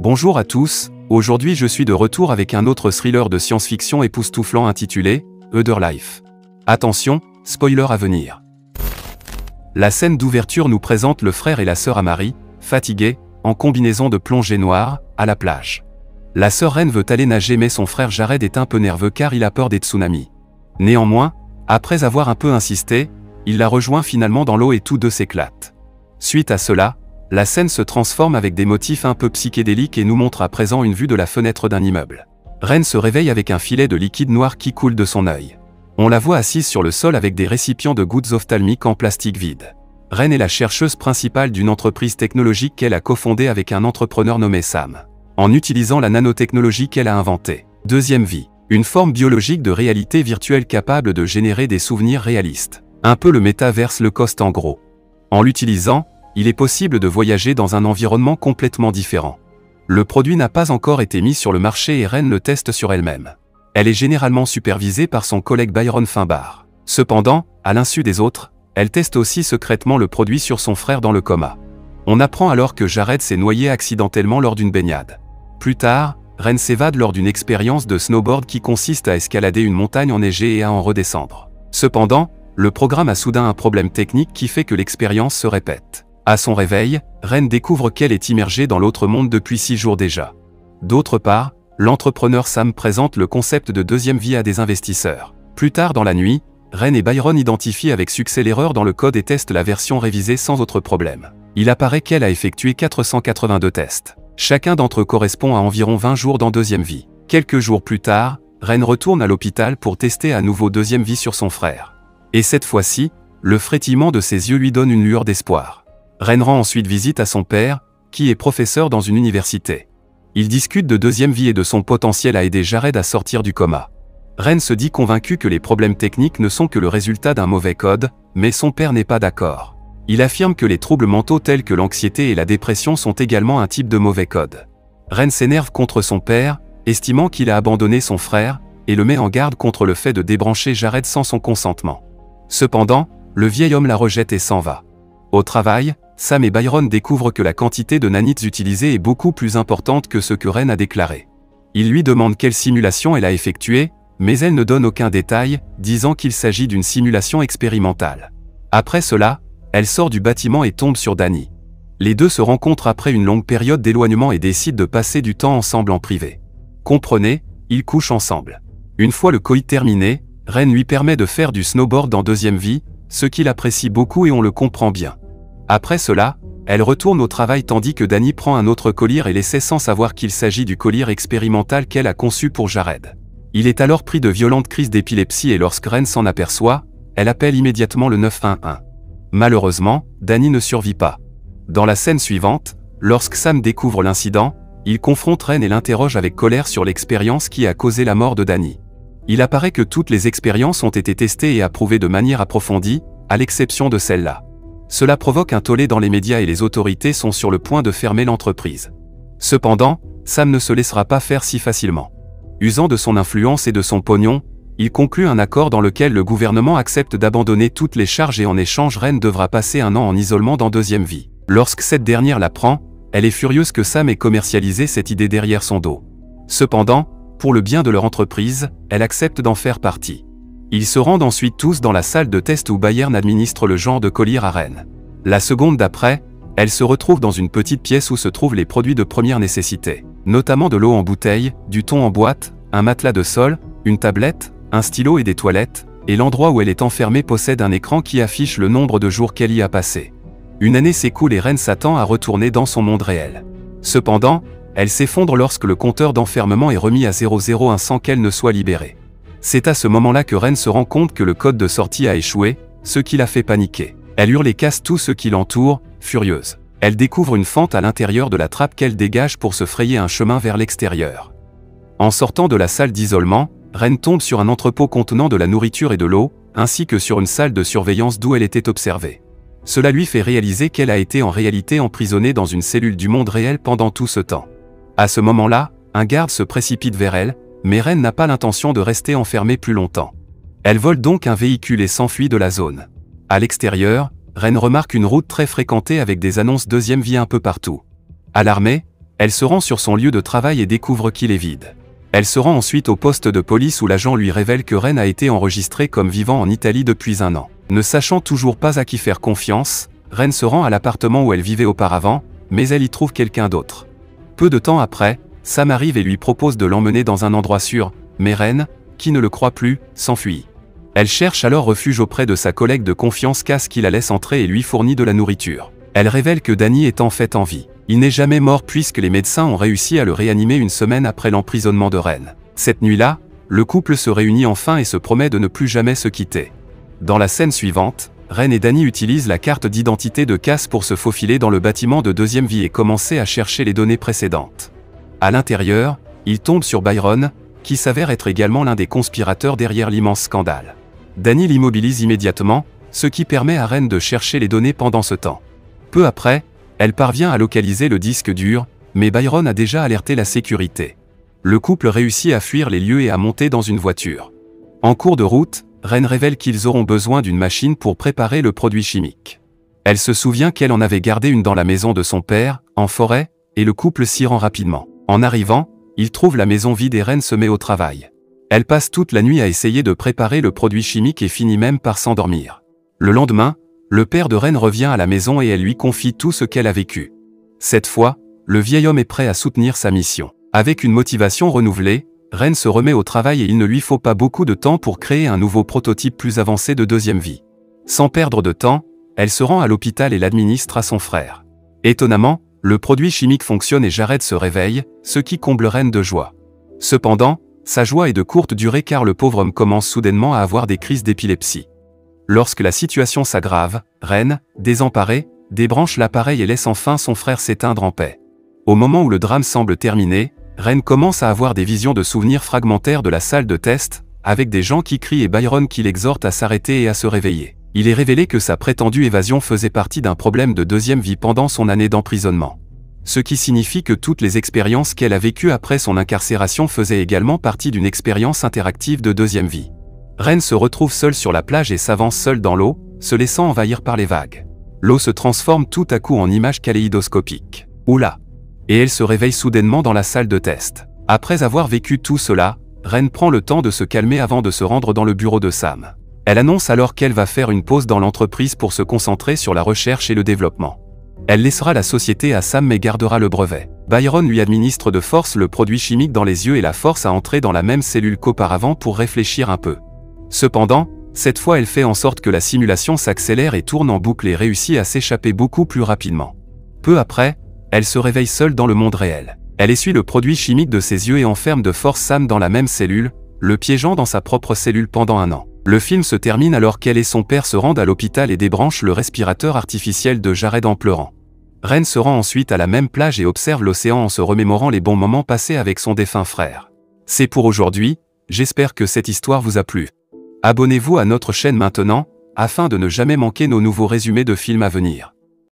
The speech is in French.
Bonjour à tous, aujourd'hui je suis de retour avec un autre thriller de science-fiction époustouflant intitulé « Other Life ». Attention, spoiler à venir. La scène d'ouverture nous présente le frère et la sœur Amari, fatigués, en combinaison de plongée noire, à la plage. La sœur Ren veut aller nager mais son frère Jared est un peu nerveux car il a peur des tsunamis. Néanmoins, après avoir un peu insisté, il la rejoint finalement dans l'eau et tous deux s'éclatent. Suite à cela, la scène se transforme avec des motifs un peu psychédéliques et nous montre à présent une vue de la fenêtre d'un immeuble. Ren se réveille avec un filet de liquide noir qui coule de son œil. On la voit assise sur le sol avec des récipients de gouttes ophtalmiques en plastique vide. Ren est la chercheuse principale d'une entreprise technologique qu'elle a cofondée avec un entrepreneur nommé Sam, en utilisant la nanotechnologie qu'elle a inventée. Deuxième vie, une forme biologique de réalité virtuelle capable de générer des souvenirs réalistes. Un peu le métaverse le coste en gros. En l'utilisant, il est possible de voyager dans un environnement complètement différent. Le produit n'a pas encore été mis sur le marché et Ren le teste sur elle-même. Elle est généralement supervisée par son collègue Byron Finbar. Cependant, à l'insu des autres, elle teste aussi secrètement le produit sur son frère dans le coma. On apprend alors que Jared s'est noyé accidentellement lors d'une baignade. Plus tard, Ren s'évade lors d'une expérience de snowboard qui consiste à escalader une montagne enneigée et à en redescendre. Cependant, le programme a soudain un problème technique qui fait que l'expérience se répète. À son réveil, Ren découvre qu'elle est immergée dans l'autre monde depuis 6 jours déjà. D'autre part, l'entrepreneur Sam présente le concept de deuxième vie à des investisseurs. Plus tard dans la nuit, Ren et Byron identifient avec succès l'erreur dans le code et testent la version révisée sans autre problème. Il apparaît qu'elle a effectué 482 tests. Chacun d'entre eux correspond à environ 20 jours dans deuxième vie. Quelques jours plus tard, Ren retourne à l'hôpital pour tester à nouveau deuxième vie sur son frère. Et cette fois-ci, le frétillement de ses yeux lui donne une lueur d'espoir. Ren rend ensuite visite à son père, qui est professeur dans une université. Ils discutent de deuxième vie et de son potentiel à aider Jared à sortir du coma. Ren se dit convaincu que les problèmes techniques ne sont que le résultat d'un mauvais code, mais son père n'est pas d'accord. Il affirme que les troubles mentaux tels que l'anxiété et la dépression sont également un type de mauvais code. Ren s'énerve contre son père, estimant qu'il a abandonné son frère, et le met en garde contre le fait de débrancher Jared sans son consentement. Cependant, le vieil homme la rejette et s'en va. Au travail, Sam et Byron découvrent que la quantité de nanites utilisée est beaucoup plus importante que ce que Ren a déclaré. Ils lui demandent quelle simulation elle a effectuée, mais elle ne donne aucun détail, disant qu'il s'agit d'une simulation expérimentale. Après cela, elle sort du bâtiment et tombe sur Danny. Les deux se rencontrent après une longue période d'éloignement et décident de passer du temps ensemble en privé. Comprenez, ils couchent ensemble. Une fois le coït terminé, Ren lui permet de faire du snowboard dans deuxième vie, ce qu'il apprécie beaucoup et on le comprend bien. Après cela, elle retourne au travail tandis que Danny prend un autre collier et l'essaie sans savoir qu'il s'agit du collier expérimental qu'elle a conçu pour Jared. Il est alors pris de violentes crises d'épilepsie et lorsque Ren s'en aperçoit, elle appelle immédiatement le 911. Malheureusement, Danny ne survit pas. Dans la scène suivante, lorsque Sam découvre l'incident, il confronte Ren et l'interroge avec colère sur l'expérience qui a causé la mort de Danny. Il apparaît que toutes les expériences ont été testées et approuvées de manière approfondie, à l'exception de celle-là. Cela provoque un tollé dans les médias et les autorités sont sur le point de fermer l'entreprise. Cependant, Sam ne se laissera pas faire si facilement. Usant de son influence et de son pognon, il conclut un accord dans lequel le gouvernement accepte d'abandonner toutes les charges et en échange Ren devra passer 1 an en isolement dans deuxième vie. Lorsque cette dernière l'apprend, elle est furieuse que Sam ait commercialisé cette idée derrière son dos. Cependant, pour le bien de leur entreprise, elle accepte d'en faire partie. Ils se rendent ensuite tous dans la salle de test où Byron administre le genre de collier à Ren. La seconde d'après, elle se retrouve dans une petite pièce où se trouvent les produits de première nécessité, notamment de l'eau en bouteille, du thon en boîte, un matelas de sol, une tablette, un stylo et des toilettes, et l'endroit où elle est enfermée possède un écran qui affiche le nombre de jours qu'elle y a passé. Une année s'écoule et Ren s'attend à retourner dans son monde réel. Cependant, elle s'effondre lorsque le compteur d'enfermement est remis à 001 sans qu'elle ne soit libérée. C'est à ce moment-là que Ren se rend compte que le code de sortie a échoué, ce qui la fait paniquer. Elle hurle et casse tout ce qui l'entoure, furieuse. Elle découvre une fente à l'intérieur de la trappe qu'elle dégage pour se frayer un chemin vers l'extérieur. En sortant de la salle d'isolement, Ren tombe sur un entrepôt contenant de la nourriture et de l'eau, ainsi que sur une salle de surveillance d'où elle était observée. Cela lui fait réaliser qu'elle a été en réalité emprisonnée dans une cellule du monde réel pendant tout ce temps. À ce moment-là, un garde se précipite vers elle, mais Ren n'a pas l'intention de rester enfermée plus longtemps. Elle vole donc un véhicule et s'enfuit de la zone. À l'extérieur, Ren remarque une route très fréquentée avec des annonces deuxième vie un peu partout. Alarmée, Elle se rend sur son lieu de travail et découvre qu'il est vide. Elle se rend ensuite au poste de police où l'agent lui révèle que Ren a été enregistré comme vivant en Italie depuis 1 an. Ne sachant toujours pas à qui faire confiance, Ren se rend à l'appartement où elle vivait auparavant, mais elle y trouve quelqu'un d'autre. Peu de temps après, Sam arrive et lui propose de l'emmener dans un endroit sûr, mais Ren, qui ne le croit plus, s'enfuit. Elle cherche alors refuge auprès de sa collègue de confiance Cass qui la laisse entrer et lui fournit de la nourriture. Elle révèle que Danny est en fait en vie. Il n'est jamais mort puisque les médecins ont réussi à le réanimer 1 semaine après l'emprisonnement de Ren. Cette nuit-là, le couple se réunit enfin et se promet de ne plus jamais se quitter. Dans la scène suivante, Ren et Danny utilisent la carte d'identité de Cass pour se faufiler dans le bâtiment de deuxième vie et commencer à chercher les données précédentes. À l'intérieur, ils tombent sur Byron, qui s'avère être également l'un des conspirateurs derrière l'immense scandale. Danny l'immobilise immédiatement, ce qui permet à Ren de chercher les données pendant ce temps. Peu après, elle parvient à localiser le disque dur, mais Byron a déjà alerté la sécurité. Le couple réussit à fuir les lieux et à monter dans une voiture. En cours de route, Ren révèle qu'ils auront besoin d'une machine pour préparer le produit chimique. Elle se souvient qu'elle en avait gardé une dans la maison de son père, en forêt, et le couple s'y rend rapidement. En arrivant, ils trouvent la maison vide et Ren se met au travail. Elle passe toute la nuit à essayer de préparer le produit chimique et finit même par s'endormir. Le lendemain, le père de Ren revient à la maison et elle lui confie tout ce qu'elle a vécu. Cette fois, le vieil homme est prêt à soutenir sa mission. Avec une motivation renouvelée, Ren se remet au travail et il ne lui faut pas beaucoup de temps pour créer un nouveau prototype plus avancé de deuxième vie. Sans perdre de temps, elle se rend à l'hôpital et l'administre à son frère. Étonnamment, le produit chimique fonctionne et Jared se réveille, ce qui comble Ren de joie. Cependant, sa joie est de courte durée car le pauvre homme commence soudainement à avoir des crises d'épilepsie. Lorsque la situation s'aggrave, Ren, désemparée, débranche l'appareil et laisse enfin son frère s'éteindre en paix. Au moment où le drame semble terminé, Ren commence à avoir des visions de souvenirs fragmentaires de la salle de test, avec des gens qui crient et Byron qui l'exhorte à s'arrêter et à se réveiller. Il est révélé que sa prétendue évasion faisait partie d'un problème de deuxième vie pendant son année d'emprisonnement. Ce qui signifie que toutes les expériences qu'elle a vécues après son incarcération faisaient également partie d'une expérience interactive de deuxième vie. Ren se retrouve seule sur la plage et s'avance seule dans l'eau, se laissant envahir par les vagues. L'eau se transforme tout à coup en images kaléidoscopiques. Oula! Et elle se réveille soudainement dans la salle de test. Après avoir vécu tout cela, Ren prend le temps de se calmer avant de se rendre dans le bureau de Sam. Elle annonce alors qu'elle va faire une pause dans l'entreprise pour se concentrer sur la recherche et le développement. Elle laissera la société à Sam mais gardera le brevet. Byron lui administre de force le produit chimique dans les yeux et la force à entrer dans la même cellule qu'auparavant pour réfléchir un peu. Cependant, cette fois elle fait en sorte que la simulation s'accélère et tourne en boucle et réussit à s'échapper beaucoup plus rapidement. Peu après, elle se réveille seule dans le monde réel. Elle essuie le produit chimique de ses yeux et enferme de force Sam dans la même cellule, le piégeant dans sa propre cellule pendant 1 an. Le film se termine alors qu'elle et son père se rendent à l'hôpital et débranchent le respirateur artificiel de Jared en pleurant. Ren se rend ensuite à la même plage et observe l'océan en se remémorant les bons moments passés avec son défunt frère. C'est pour aujourd'hui, j'espère que cette histoire vous a plu. Abonnez-vous à notre chaîne maintenant, afin de ne jamais manquer nos nouveaux résumés de films à venir.